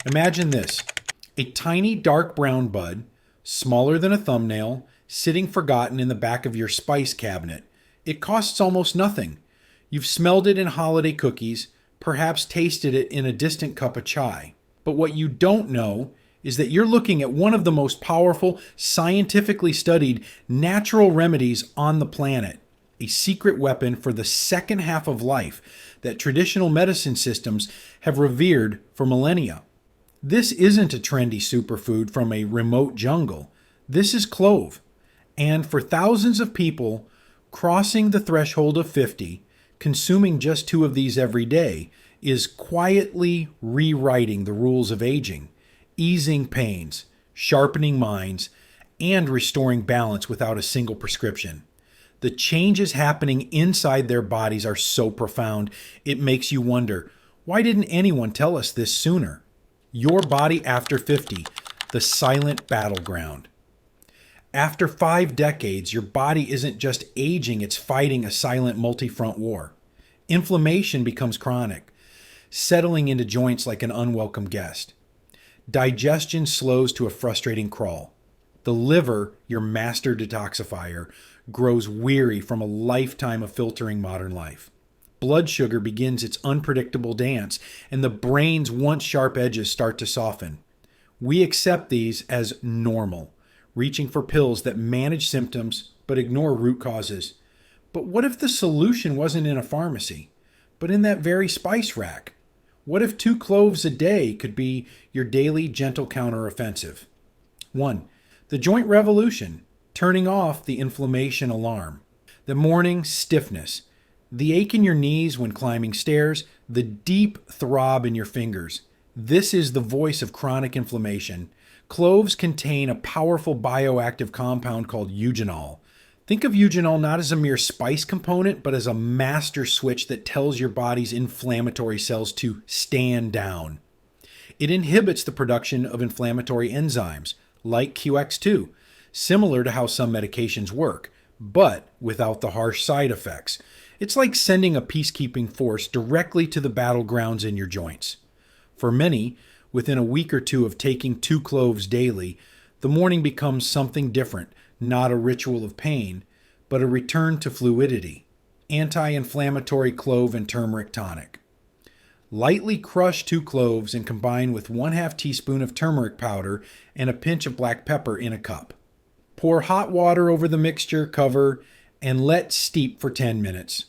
Imagine this: a tiny dark brown bud, smaller than a thumbnail, sitting forgotten in the back of your spice cabinet. It costs almost nothing. You've smelled it in holiday cookies, perhaps tasted it in a distant cup of chai. But what you don't know is that you're looking at one of the most powerful, scientifically studied natural remedies on the planet, a secret weapon for the second half of life that traditional medicine systems have revered for millennia. This isn't a trendy superfood from a remote jungle. This is clove. And for thousands of people, crossing the threshold of 50, consuming just two of these every day, is quietly rewriting the rules of aging, easing pains, sharpening minds, and restoring balance without a single prescription. The changes happening inside their bodies are so profound, it makes you wonder, why didn't anyone tell us this sooner? Your body after 50, the silent battleground. After 5 decades, your body isn't just aging, it's fighting a silent multi-front war. Inflammation becomes chronic, settling into joints like an unwelcome guest. Digestion slows to a frustrating crawl. The liver, your master detoxifier, grows weary from a lifetime of filtering modern life. Blood sugar begins its unpredictable dance, and the brain's once sharp edges start to soften. We accept these as normal, reaching for pills that manage symptoms but ignore root causes. But what if the solution wasn't in a pharmacy, but in that very spice rack? What if 2 cloves a day could be your daily gentle counteroffensive? 1. The joint revolution, turning off the inflammation alarm. The morning stiffness, the ache in your knees when climbing stairs, the deep throb in your fingers. This is the voice of chronic inflammation. Cloves contain a powerful bioactive compound called eugenol. Think of eugenol not as a mere spice component, but as a master switch that tells your body's inflammatory cells to stand down. It inhibits the production of inflammatory enzymes, like QX2, similar to how some medications work, but without the harsh side effects. It's like sending a peacekeeping force directly to the battlegrounds in your joints. For many, within a week or two of taking 2 cloves daily, the morning becomes something different, not a ritual of pain, but a return to fluidity. Anti-inflammatory clove and turmeric tonic. Lightly crush 2 cloves and combine with 1/2 teaspoon of turmeric powder and a pinch of black pepper in a cup. Pour hot water over the mixture, cover, and let steep for 10 minutes.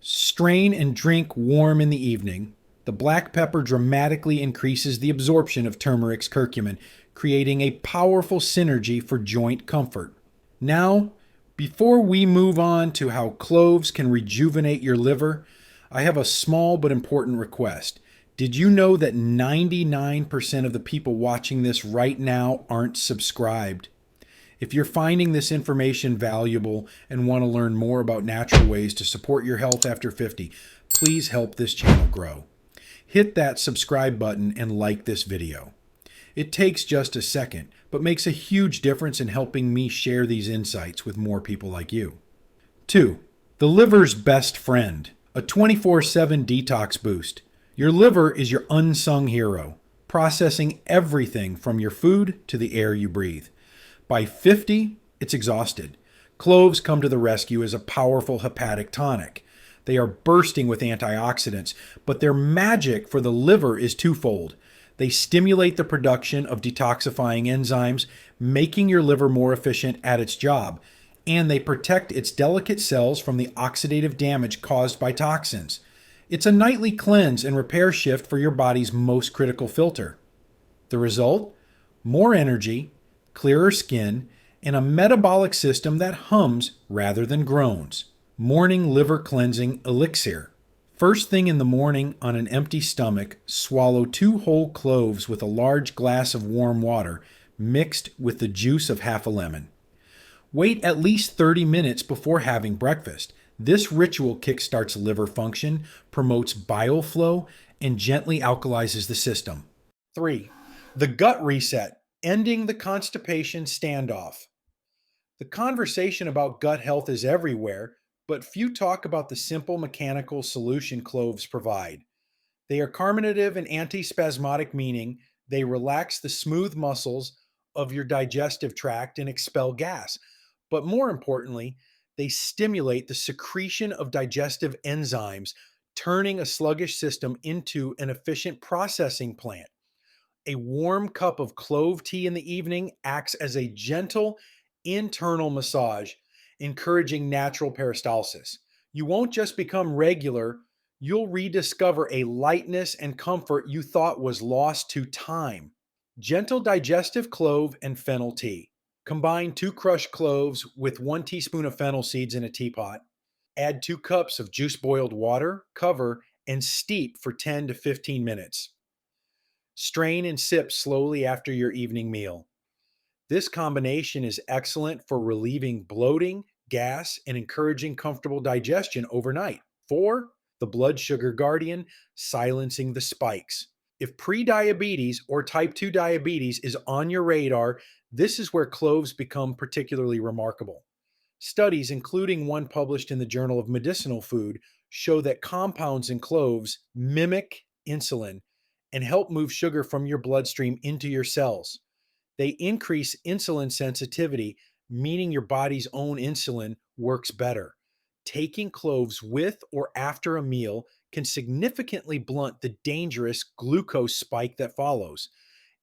Strain and drink warm in the evening. The black pepper dramatically increases the absorption of turmeric's curcumin, creating a powerful synergy for joint comfort. Now, before we move on to how cloves can rejuvenate your liver, I have a small but important request. Did you know that 99% of the people watching this right now aren't subscribed? If you're finding this information valuable and want to learn more about natural ways to support your health after 50, please help this channel grow. Hit that subscribe button and like this video. It takes just a second, but makes a huge difference in helping me share these insights with more people like you. 2. The liver's best friend, a 24/7 detox boost. Your liver is your unsung hero, processing everything from your food to the air you breathe. By 50, it's exhausted. Cloves come to the rescue as a powerful hepatic tonic. They are bursting with antioxidants, but their magic for the liver is twofold. They stimulate the production of detoxifying enzymes, making your liver more efficient at its job, and they protect its delicate cells from the oxidative damage caused by toxins. It's a nightly cleanse and repair shift for your body's most critical filter. The result? More energy, clearer skin, and a metabolic system that hums rather than groans. Morning liver cleansing elixir. First thing in the morning on an empty stomach, swallow 2 whole cloves with a large glass of warm water mixed with the juice of half a lemon. Wait at least 30 minutes before having breakfast. This ritual kickstarts liver function, promotes bile flow, and gently alkalizes the system. 3. The gut reset, ending the constipation standoff. The conversation about gut health is everywhere, but few talk about the simple mechanical solution cloves provide. They are carminative and antispasmodic, meaning they relax the smooth muscles of your digestive tract and expel gas. But more importantly, they stimulate the secretion of digestive enzymes, turning a sluggish system into an efficient processing plant. A warm cup of clove tea in the evening acts as a gentle internal massage, encouraging natural peristalsis. You won't just become regular, you'll rediscover a lightness and comfort you thought was lost to time. Gentle digestive clove and fennel tea. Combine 2 crushed cloves with 1 teaspoon of fennel seeds in a teapot. Add 2 cups of juice boiled water, cover, and steep for 10 to 15 minutes. Strain and sip slowly after your evening meal. This combination is excellent for relieving bloating, gas, and encouraging comfortable digestion overnight. 4. The blood sugar guardian, silencing the spikes. If prediabetes or type 2 diabetes is on your radar, this is where cloves become particularly remarkable. Studies, including one published in the Journal of Medicinal Food, show that compounds in cloves mimic insulin and help move sugar from your bloodstream into your cells. They increase insulin sensitivity, meaning your body's own insulin works better. Taking cloves with or after a meal can significantly blunt the dangerous glucose spike that follows.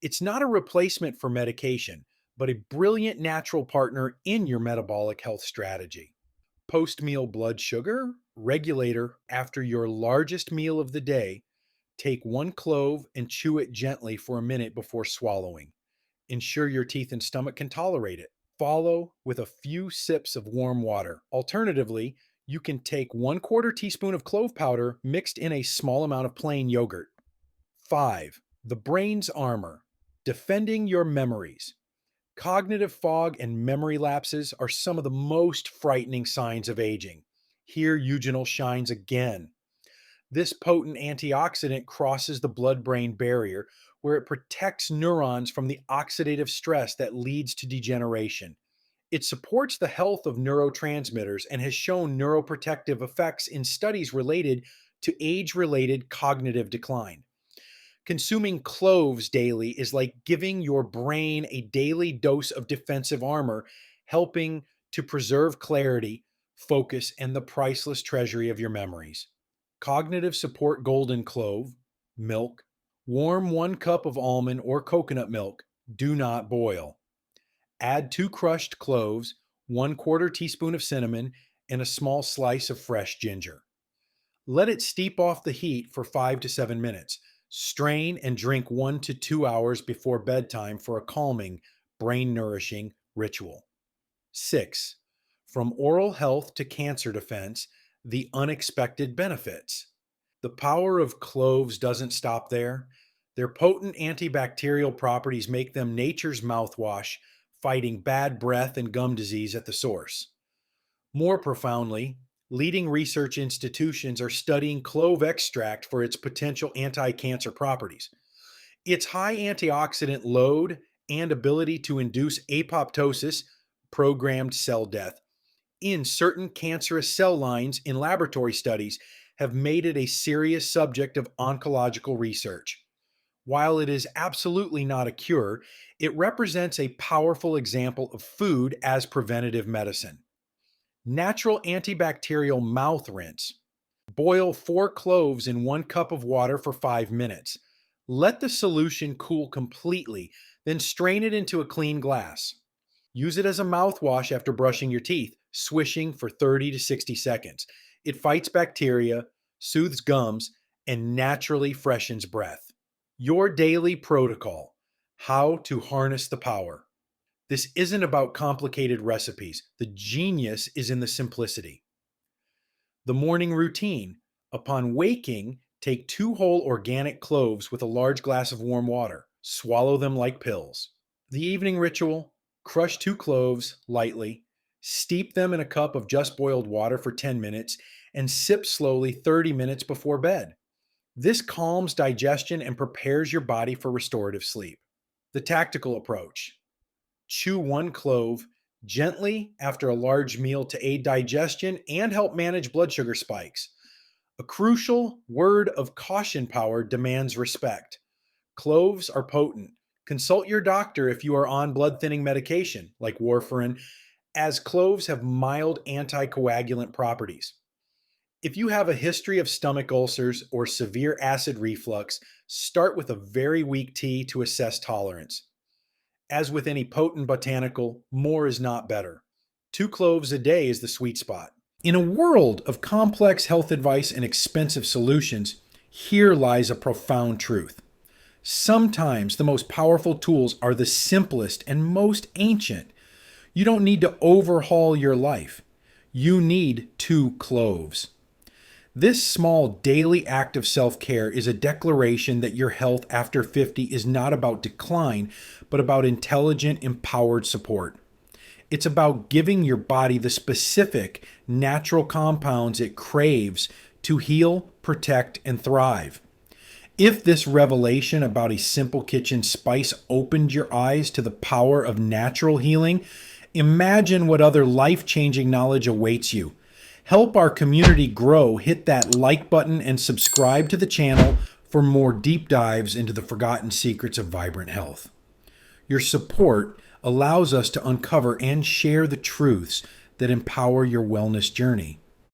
It's not a replacement for medication, but a brilliant natural partner in your metabolic health strategy. Post meal blood sugar regulator after your largest meal of the day. Take 1 clove and chew it gently for a minute before swallowing. Ensure your teeth and stomach can tolerate it. Follow with a few sips of warm water. Alternatively, you can take 1/4 teaspoon of clove powder mixed in a small amount of plain yogurt. 5. The brain's armor. Defending your memories. Cognitive fog and memory lapses are some of the most frightening signs of aging. Here, eugenol shines again. This potent antioxidant crosses the blood brain barrier, where it protects neurons from the oxidative stress that leads to degeneration. It supports the health of neurotransmitters and has shown neuroprotective effects in studies related to age related cognitive decline. Consuming cloves daily is like giving your brain a daily dose of defensive armor, helping to preserve clarity, focus, and the priceless treasury of your memories. Cognitive support golden clove, milk, warm 1 cup of almond or coconut milk. Do not boil. Add 2 crushed cloves, 1/4 teaspoon of cinnamon, and a small slice of fresh ginger. Let it steep off the heat for 5 to 7 minutes. Strain and drink 1 to 2 hours before bedtime for a calming, brain nourishing ritual. 6. From oral health to cancer defense, the unexpected benefits. The power of cloves doesn't stop there. Their potent antibacterial properties make them nature's mouthwash, fighting bad breath and gum disease at the source. More profoundly, leading research institutions are studying clove extract for its potential anti-cancer properties. Its high antioxidant load and ability to induce apoptosis, programmed cell death, in certain cancerous cell lines in laboratory studies have made it a serious subject of oncological research. While it is absolutely not a cure, it represents a powerful example of food as preventative medicine. Natural antibacterial mouth rinse. Boil 4 cloves in 1 cup of water for 5 minutes. Let the solution cool completely, then strain it into a clean glass. Use it as a mouthwash after brushing your teeth, swishing for 30 to 60 seconds. It fights bacteria, soothes gums, and naturally freshens breath. Your daily protocol: how to harness the power. This isn't about complicated recipes. The genius is in the simplicity. The morning routine. Upon waking, take 2 whole organic cloves with a large glass of warm water. Swallow them like pills. The evening ritual. Crush 2 cloves lightly, steep them in a cup of just boiled water for 10 minutes, and sip slowly 30 minutes before bed. This calms digestion and prepares your body for restorative sleep. The tactical approach. Chew 1 clove gently after a large meal to aid digestion and help manage blood sugar spikes. A crucial word of caution power demands respect. Cloves are potent. Consult your doctor if you are on blood thinning medication like warfarin, as cloves have mild anticoagulant properties. If you have a history of stomach ulcers or severe acid reflux, start with a very weak tea to assess tolerance. As with any potent botanical, more is not better. 2 cloves a day is the sweet spot. In a world of complex health advice and expensive solutions, here lies a profound truth. Sometimes the most powerful tools are the simplest and most ancient. You don't need to overhaul your life. You need 2 cloves. This small daily act of self-care is a declaration that your health after 50 is not about decline, but about intelligent, empowered support. It's about giving your body the specific natural compounds it craves to heal, protect, and thrive. If this revelation about a simple kitchen spice opened your eyes to the power of natural healing, imagine what other life-changing knowledge awaits you. Help our community grow. Hit that like button and subscribe to the channel for more deep dives into the forgotten secrets of vibrant health. Your support allows us to uncover and share the truths that empower your wellness journey.